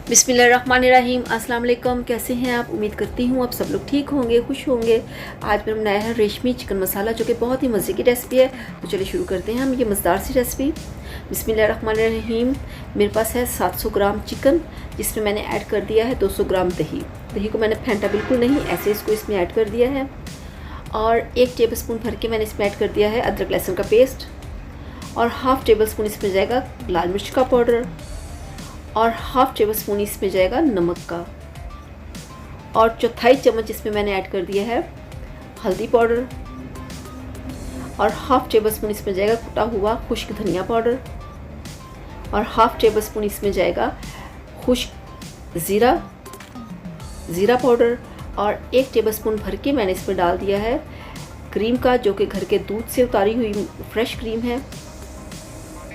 बिस्मिल्लाहिर्रहमानिर्रहीम। अस्सलाम वालेकुम। कैसे हैं आप? उम्मीद करती हूँ आप सब लोग ठीक होंगे, खुश होंगे। आज मैंने बनाया है रेशमी चिकन मसाला, जो कि बहुत ही मज़े की रेसिपी है। तो चलिए शुरू करते हैं हम ये मज़ेदार सी रेसिपी। बिस्मिल्लाहिर्रहमानिर्रहीम। मेरे पास है 700 ग्राम चिकन, जिसमें मैंने ऐड कर दिया है 200 ग्राम दही। दही को मैंने फेंटा बिल्कुल नहीं, ऐसे इसको इसमें ऐड कर दिया है। और 1 टेबल स्पून भर के मैंने इसमें ऐड कर दिया है अदरक लहसुन का पेस्ट। और हाफ़ टेबल स्पून इसमें जाएगा लाल मिर्च का पाउडर। और हाफ़ टेबल स्पून इसमें जाएगा नमक का। और चौथाई चम्मच इसमें मैंने ऐड कर दिया है हल्दी पाउडर। और हाफ़ टेबल स्पून इसमें जाएगा कुटा हुआ खुश्क धनिया पाउडर। और हाफ़ टेबल स्पून इसमें जाएगा खुश्क ज़ीरा पाउडर। और 1 टेबल स्पून भर के मैंने इसमें डाल दिया है क्रीम का, जो कि घर के दूध से उतारी हुई फ्रेश क्रीम है।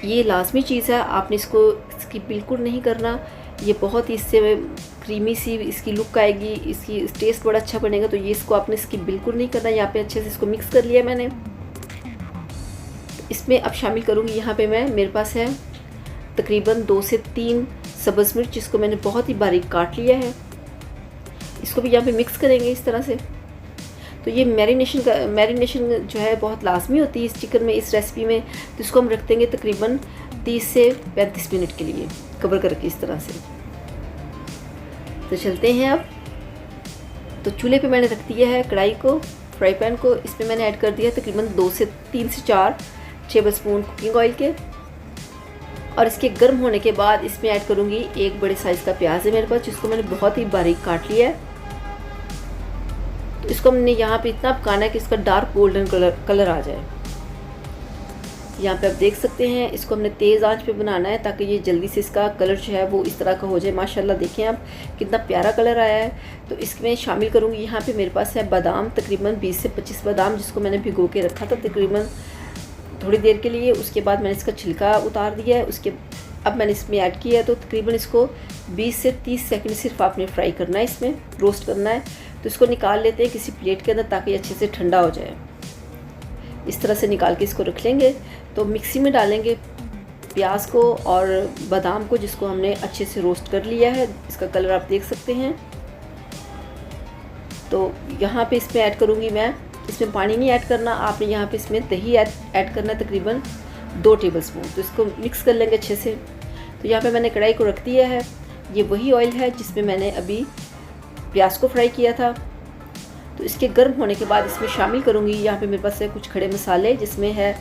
ये लाजमी चीज़ है, आपने इसको स्किप बिल्कुल नहीं करना। ये बहुत ही इससे क्रीमी सी इसकी लुक आएगी, इसकी टेस्ट बड़ा अच्छा बनेगा। तो ये इसको आपने स्किप बिल्कुल नहीं करना। यहाँ पे अच्छे से इसको मिक्स कर लिया मैंने। इसमें अब शामिल करूँगी यहाँ पे मेरे पास है तकरीबन 2 से 3 सब्ज़ मिर्च, जिसको मैंने बहुत ही बारीक काट लिया है। इसको भी यहाँ पे मिक्स करेंगे इस तरह से। तो ये मैरिनेशन जो है बहुत लाजमी होती है इस चिकन में, इस रेसिपी में। तो इसको हम रख देंगे तकरीबन 30 से 35 मिनट के लिए कवर करके इस तरह से। तो चलते हैं अब। तो चूल्हे पे मैंने रख दिया है कढ़ाई को, फ्राई पैन को। इसमें मैंने ऐड कर दिया है तकरीबन 3 से 4 टेबल स्पून कुकिंग ऑयल के। और इसके गर्म होने के बाद इसमें ऐड करूँगी 1 बड़े साइज़ का प्याज है मेरे पास, जिसको मैंने बहुत ही बारीक काट लिया है। इसको हमने यहाँ पे इतना पकाना है कि इसका डार्क गोल्डन कलर आ जाए। यहाँ पे आप देख सकते हैं, इसको हमने तेज़ आंच पे बनाना है ताकि ये जल्दी से इसका कलर जो है वो इस तरह का हो जाए। माशाल्लाह देखें आप कितना प्यारा कलर आया है। तो इसमें शामिल करूँगी यहाँ पे मेरे पास है बादाम, तकरीबन 20 से 25 बादाम, जिसको मैंने भिगो के रखा था तकरीबन थोड़ी देर के लिए। उसके बाद मैंने इसका छिलका उतार दिया है। उसके अब मैंने इसमें ऐड किया है। तो तकरीबन इसको 20 से 30 सेकंड सिर्फ आपने फ्राई करना है, इसमें रोस्ट करना है। तो इसको निकाल लेते हैं किसी प्लेट के अंदर, ताकि अच्छे से ठंडा हो जाए। इस तरह से निकाल के इसको रख लेंगे। तो मिक्सी में डालेंगे प्याज को और बादाम को, जिसको हमने अच्छे से रोस्ट कर लिया है। इसका कलर आप देख सकते हैं। तो यहाँ पे इसमें ऐड करूँगी मैं, इसमें पानी नहीं ऐड करना आपने। यहाँ पे इसमें दही ऐड करना है तकरीबन 2 टेबल स्पून। तो इसको मिक्स कर लेंगे अच्छे से। तो यहाँ पे मैंने कढ़ाई को रख दिया है। ये वही ऑयल है जिसमें मैंने अभी प्याज को फ्राई किया था। तो इसके गर्म होने के बाद इसमें शामिल करूँगी, यहाँ पे मेरे पास है कुछ खड़े मसाले, जिसमें है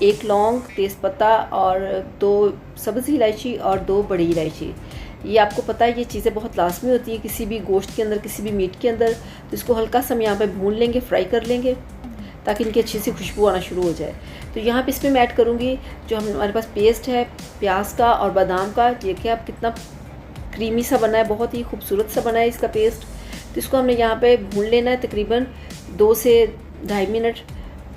1 लौंग, तेज़पत्ता और 2 सब्ज़ इलायची और 2 बड़ी इलायची। ये आपको पता है ये चीज़ें बहुत लाजमी होती है किसी भी गोश्त के अंदर, किसी भी मीट के अंदर। तो इसको हल्का सा हम यहाँ पे भून लेंगे, फ्राई कर लेंगे, ताकि इनकी अच्छी सी खुशबू आना शुरू हो जाए। तो यहाँ पे इसमें मैं ऐड करूँगी जो हमारे पास पेस्ट है प्याज का और बादाम का। देखिए आप कितना क्रीमी सा बना है, बहुत ही खूबसूरत सा बना है इसका पेस्ट। तो इसको हमने यहाँ पे भून लेना है तकरीबन 2 से 2.5 मिनट।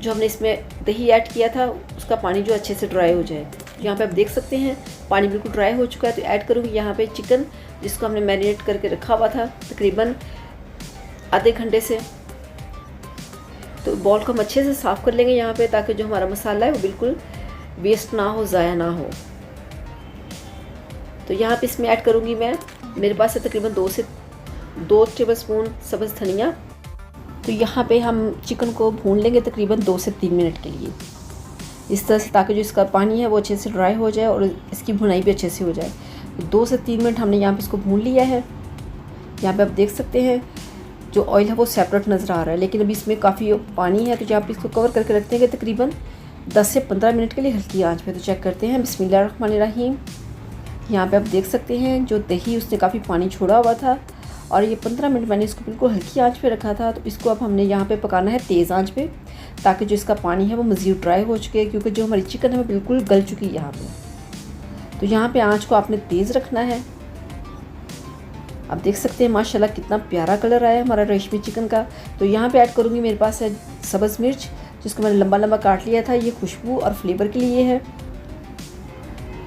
जो हमने इसमें दही ऐड किया था उसका पानी जो अच्छे से ड्राई हो जाए। यहाँ पे आप देख सकते हैं पानी बिल्कुल ड्राई हो चुका है। तो ऐड करूँगी यहाँ पे चिकन, जिसको हमने मैरिनेट करके रखा हुआ था तकरीबन आधे घंटे से। तो बॉल को हम अच्छे से साफ़ कर लेंगे यहाँ पे, ताकि जो हमारा मसाला है वो बिल्कुल वेस्ट ना हो, ज़ाया ना हो। तो यहाँ पे इसमें ऐड करूँगी मैं, मेरे पास है तकरीबन 2 टेबल स्पून सब्ज़ धनिया। तो यहाँ पे हम चिकन को भून लेंगे तकरीबन 2 से 3 मिनट के लिए इस तरह से, ताकि जो इसका पानी है वो अच्छे से ड्राई हो जाए और इसकी भुनाई भी अच्छे से हो जाए। तो 2 से 3 मिनट हमने यहाँ पे इसको भून लिया है। यहाँ पे आप देख सकते हैं जो ऑयल है वो सेपरेट नज़र आ रहा है, लेकिन अभी इसमें काफ़ी पानी है। तो यहाँ पे इसको कवर करके रख देंगे तकरीबन 10 से 15 मिनट के लिए हल्की आंच पे। तो चेक करते हैं। बिस्मिल्लाहिर्रहमानिर्रहीम। यहाँ पे आप देख सकते हैं जो दही उसने काफ़ी पानी छोड़ा हुआ था, और ये 15 मिनट मैंने इसको बिल्कुल हल्की आंच पे रखा था। तो इसको अब हमने यहाँ पे पकाना है तेज़ आंच पे, ताकि जो इसका पानी है वो मज़ीद ड्राई हो चुके, क्योंकि जो हमारी चिकन है वो बिल्कुल गल चुकी है यहाँ पे। तो यहाँ पे आंच को आपने तेज़ रखना है। आप देख सकते हैं माशाल्लाह कितना प्यारा कलर आया है हमारा रेशमी चिकन का। तो यहाँ पे ऐड करूँगी, मेरे पास है सब्ज़ मिर्च, जिसको मैंने लंबा लंबा काट लिया था। ये खुशबू और फ्लेवर के लिए है।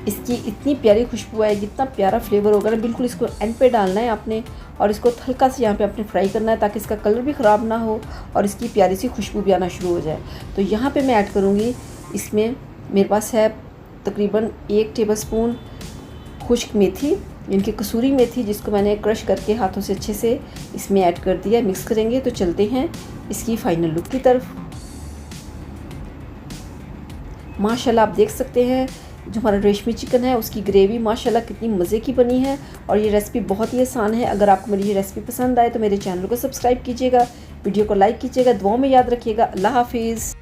इसकी इतनी प्यारी खुशबू आएगी, इतना प्यारा फ्लेवर होगा ना। बिल्कुल इसको एंड पे डालना है आपने, और इसको हल्का से यहाँ पे आपने फ्राई करना है, ताकि इसका कलर भी ख़राब ना हो और इसकी प्यारी सी खुशबू भी आना शुरू हो जाए। तो यहाँ पे मैं ऐड करूँगी, इसमें मेरे पास है तकरीबन 1 टेबल स्पून खुश्क मेथी, इनकी कसूरी मेथी जिसको मैंने क्रश करके हाथों से अच्छे से इसमें ऐड कर दिया। मिक्स करेंगे। तो चलते हैं इसकी फ़ाइनल लुक की तरफ। माशाल्लाह आप देख सकते हैं जो हमारा रेशमी चिकन है उसकी ग्रेवी माशाल्लाह कितनी मज़े की बनी है। और ये रेसिपी बहुत ही आसान है। अगर आपको मेरी ये रेसिपी पसंद आए तो मेरे चैनल को सब्सक्राइब कीजिएगा, वीडियो को लाइक कीजिएगा, दुआओं में याद रखिएगा। अल्लाह हाफिज़।